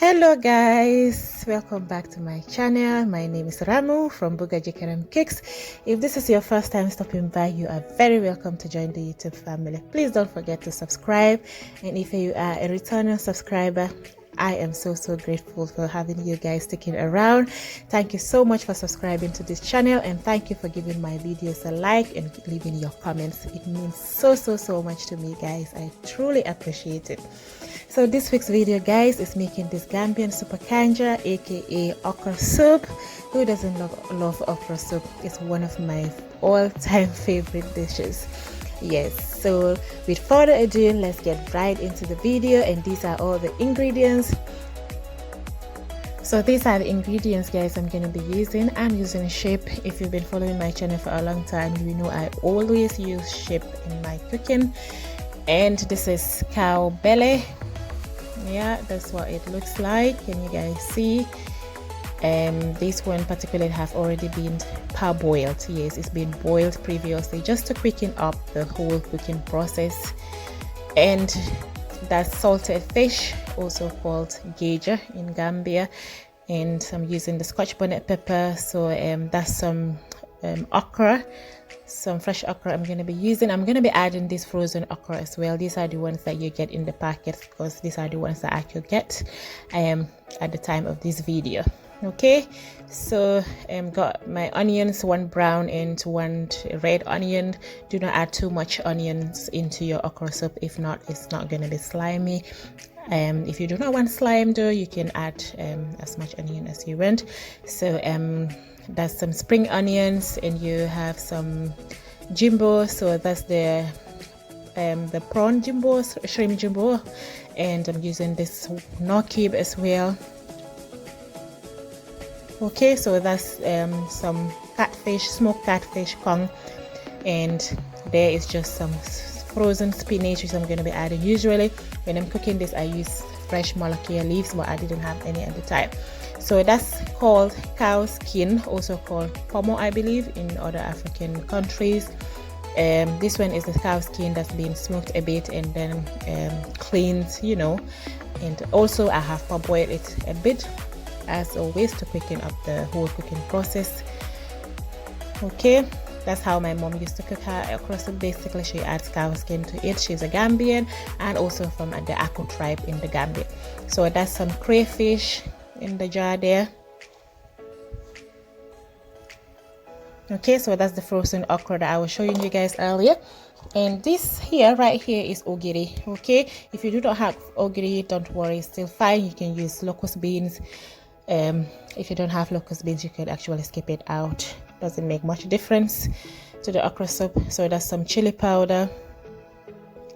Hello guys, welcome back to my channel. My name is Ramu from Buga Jekaram Cakes. If this is your first time stopping by, you are very welcome to join the YouTube family. Please don't forget to subscribe, and if you are a returning subscriber, I am so grateful for having you guys sticking around. Thank you so much for subscribing to this channel, and thank you for giving my videos a like and leaving your comments. It means so much to me, guys. I truly appreciate it. So this week's video, guys, is making this Gambian Supa Kanja, aka okra soup. Who doesn't love okra soup? It's one of my all-time favorite dishes. Yes, so with further ado, let's get right into the video, and these are all the ingredients. So these are the ingredients, guys, I'm going to be using. I'm using sheep. If you've been following my channel for a long time, you know I always use sheep in my cooking. And this is cow belly. Yeah, that's what it looks like. Can you guys see? This one particularly have already been parboiled. Yes, it's been boiled previously just to quicken up the whole cooking process. And that's salted fish, also called geudja in Gambia. And I'm using the Scotch bonnet pepper. So that's some okra, some fresh okra I'm going to be using. I'm going to be adding this frozen okra as well. These are the ones that you get in the packets, because these are the ones that I could get at the time of this video. Okay, so got my onions, one brown and one red onion. Do not add too much onions into your okra soup, if not it's not going to be slimy. If you do not want slime though, you can add as much onion as you want. So that's some spring onions, and you have some jumbo, so that's the prawn jumbo, shrimp jumbo, and I'm using this knorr cube as well. Okay, so that's some catfish, smoked catfish kong, and there is just some frozen spinach which I'm going to be adding. Usually when I'm cooking this, I use fresh molokhia leaves, but I didn't have any at the time. So that's called cow skin, also called ponmo, I believe, in other African countries. This one is the cow skin that's been smoked a bit and then cleaned, you know. And also I have parboiled it a bit, as always, to quicken up the whole cooking process. Okay, that's how my mom used to cook her okra soup. Basically, she adds cow skin to it. She's a Gambian and also from the Okra tribe in the Gambia. So that's some crayfish in the jar there. Okay, so that's the frozen okra that I was showing you guys earlier. And this here, right here, is ogiri. Okay, if you do not have ogiri, don't worry, it's still fine. You can use locust beans. If you don't have locust beans, you can actually skip it out. Doesn't make much difference to the okra soup. So that's some chili powder,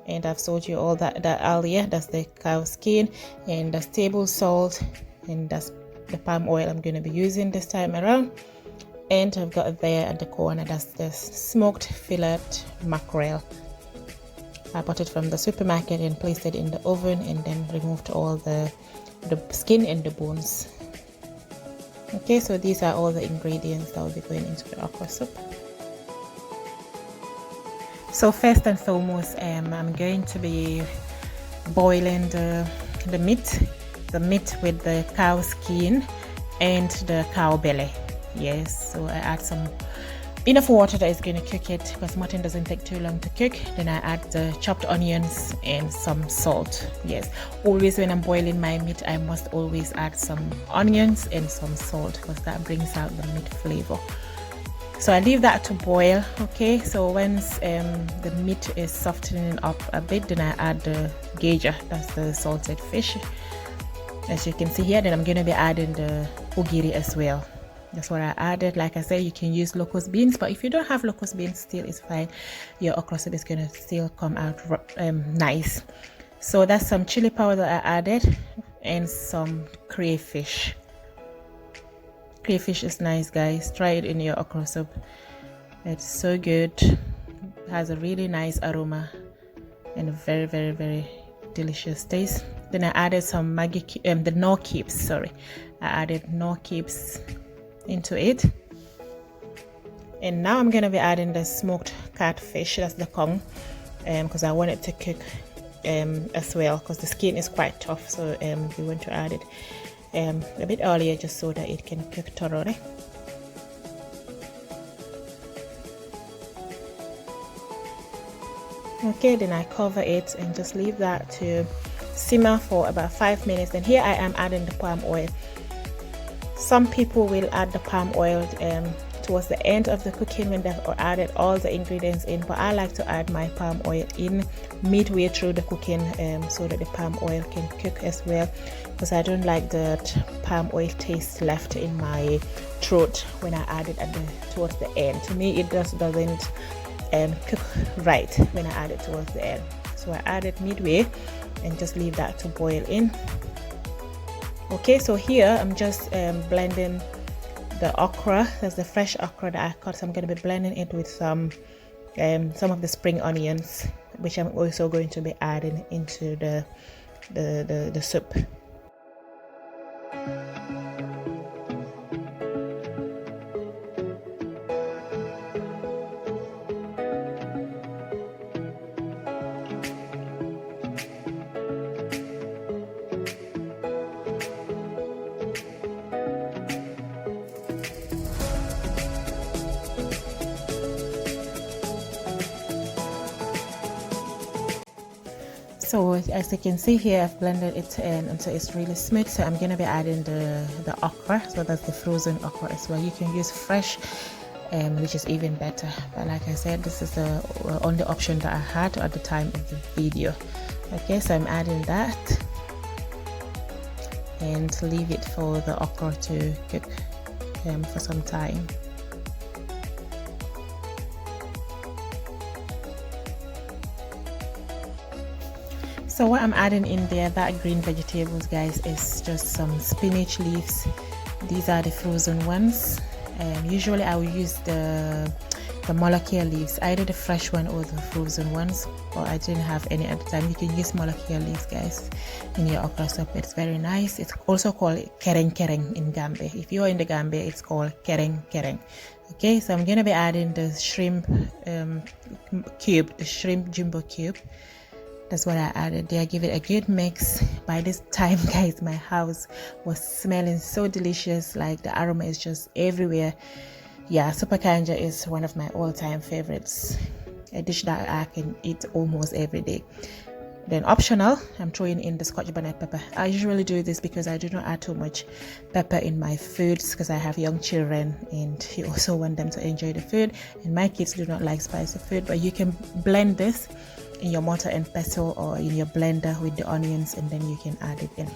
and I've told you all that earlier. That's the cow skin, and that's table salt, and that's the palm oil I'm going to be using this time around. And I've got there at the corner, that's the smoked fillet mackerel. I bought it from the supermarket and placed it in the oven, and then removed all the skin and the bones. Okay, so these are all the ingredients that will be going into the okra soup. So first and foremost, I'm going to be boiling the meat with the cow skin and the cow belly. Yes, so I add some enough water that is going to cook it, because mutton doesn't take too long to cook. Then I add the chopped onions and some salt. Yes, always when I'm boiling my meat, I must always add some onions and some salt, because that brings out the meat flavor. So I leave that to boil. Okay, so once the meat is softening up a bit, then I add the geudja, that's the salted fish, as you can see here. Then I'm going to be adding the ogiri as well. That's what I added. Like I said, you can use locust beans, but if you don't have locust beans, still it's fine. Your okra soup is going to still come out nice. So that's some chili powder I added, and some crayfish. Crayfish is nice, guys. Try it in your okra soup. It's so good. It has a really nice aroma and a very delicious taste. Then I added some the knorr cubes. Sorry, I added knorr cubes into it. And now I'm going to be adding the smoked catfish, that's the kong, because I want it to cook as well, because the skin is quite tough. So we want to add it a bit earlier, just so that it can cook thoroughly. Okay, then I cover it and just leave that to simmer for about 5 minutes. And here I am adding the palm oil. Some people will add the palm oil towards the end of the cooking when they've added all the ingredients in, but I like to add my palm oil in midway through the cooking, so that the palm oil can cook as well, because I don't like that palm oil taste left in my throat when I add it towards the end. To me, it just doesn't cook right when I add it towards the end. So I add it midway and just leave that to boil in. Okay, so here I'm just blending the okra. That's the fresh okra that I cut. So I'm going to be blending it with some of the spring onions, which I'm also going to be adding into the soup. So as you can see here, I've blended it until it's really smooth. So I'm going to be adding the okra. So that's the frozen okra as well. You can use fresh, which is even better. But like I said, this is the only option that I had at the time of the video. Okay, so I'm adding that and leave it for the okra to cook for some time. So what I'm adding in there, that green vegetables, guys, is just some spinach leaves. These are the frozen ones. Usually I will use the molokhia leaves, either the fresh one or the frozen ones, but I didn't have any at the time. You can use molokhia leaves, guys, in your okra soup. It's very nice. It's also called kereng in Gambia. If you're in the Gambia, it's called kereng. Okay, so I'm going to be adding the shrimp cube, the shrimp jumbo cube. That's what I added there. Give it a good mix. By this time, guys, my house was smelling so delicious. Like the aroma is just everywhere. Yeah, Supa Kanja is one of my all-time favorites. A dish that I can eat almost every day. Then optional, I'm throwing in the Scotch bonnet pepper. I usually do this because I do not add too much pepper in my foods, because I have young children and you also want them to enjoy the food. And my kids do not like spicy food, but you can blend this in your mortar and pestle or in your blender with the onions, and then you can add it in.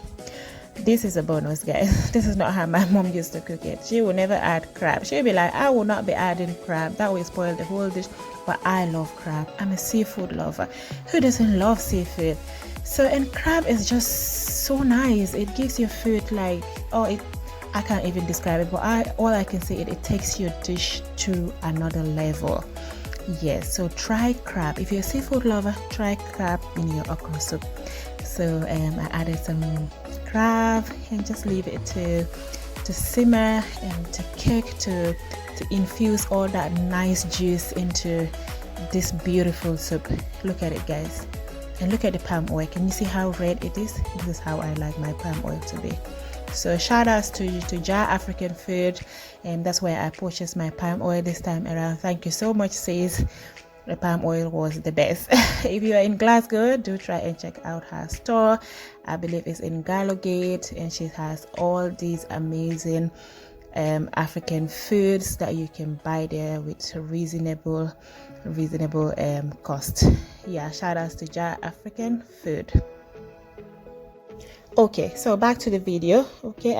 This is a bonus, guys. This is not how my mom used to cook it. She will never add crab. She'll be like, I will not be adding crab. That will spoil the whole dish. But I love crab. I'm a seafood lover. Who doesn't love seafood? So, and crab is just so nice. It gives your food like, I can't even describe it, but all I can say it takes your dish to another level. Yes, so try crab. If you're a seafood lover, try crab in your okra soup. So I added some crab and just leave it to simmer and to cook, to infuse all that nice juice into this beautiful soup. Look at it, guys, and look at the palm oil. Can you see how red it is? This is how I like my palm oil to be. So shout outs to Jar African Food, and that's where I purchased my palm oil this time around. Thank you so much, sis. The palm oil was the best. If you are in Glasgow, do try and check out her store. I believe it's in Gallowgate, and she has all these amazing African foods that you can buy there with reasonable cost. Yeah, shout outs to Jar African Food. Okay, so back to the video. Okay,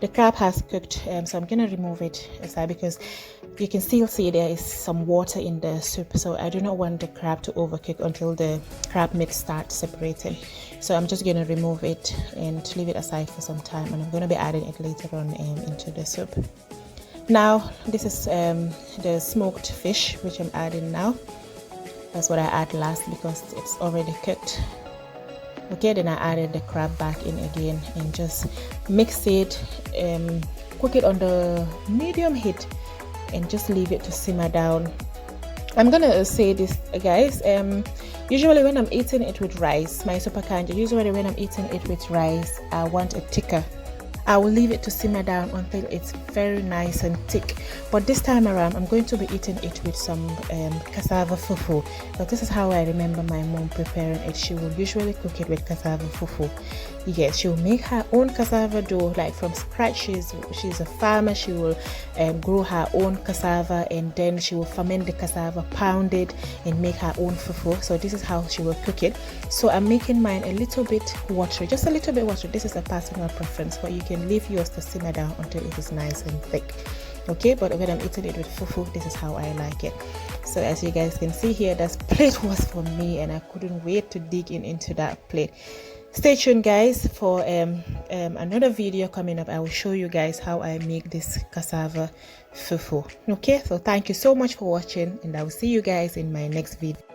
the crab has cooked, so I'm gonna remove it aside because you can still see there is some water in the soup. So I do not want the crab to overcook until the crab meat starts separating. So I'm just gonna remove it and leave it aside for some time, and I'm gonna be adding it later on into the soup. Now this is the smoked fish, which I'm adding now. That's what I add last because it's already cooked. Okay, then I added the crab back in again and just mix it, cook it on the medium heat and just leave it to simmer down I'm gonna say this, guys. Usually when I'm eating it with rice, my Supa Kanja, usually when I'm eating it with rice, I want a thicker. I will leave it to simmer down until it's very nice and thick. But this time around, I'm going to be eating it with some cassava fufu. But this is how I remember my mom preparing it. She will usually cook it with cassava fufu. Yes, she will make her own cassava dough, like from scratch. She's a farmer. She will grow her own cassava, and then she will ferment the cassava, pound it, and make her own fufu. So this is how she will cook it. So I'm making mine a little bit watery, just a little bit watery. This is a personal preference, but you can leave yours to simmer down until it is nice and thick. Okay, but when I'm eating it with fufu, this is how I like it. So as you guys can see here, that plate was for me, and I couldn't wait to dig into that plate. Stay tuned, guys, for another video coming up. I will show you guys how I make this cassava fufu. Okay, so thank you so much for watching, and I will see you guys in my next video.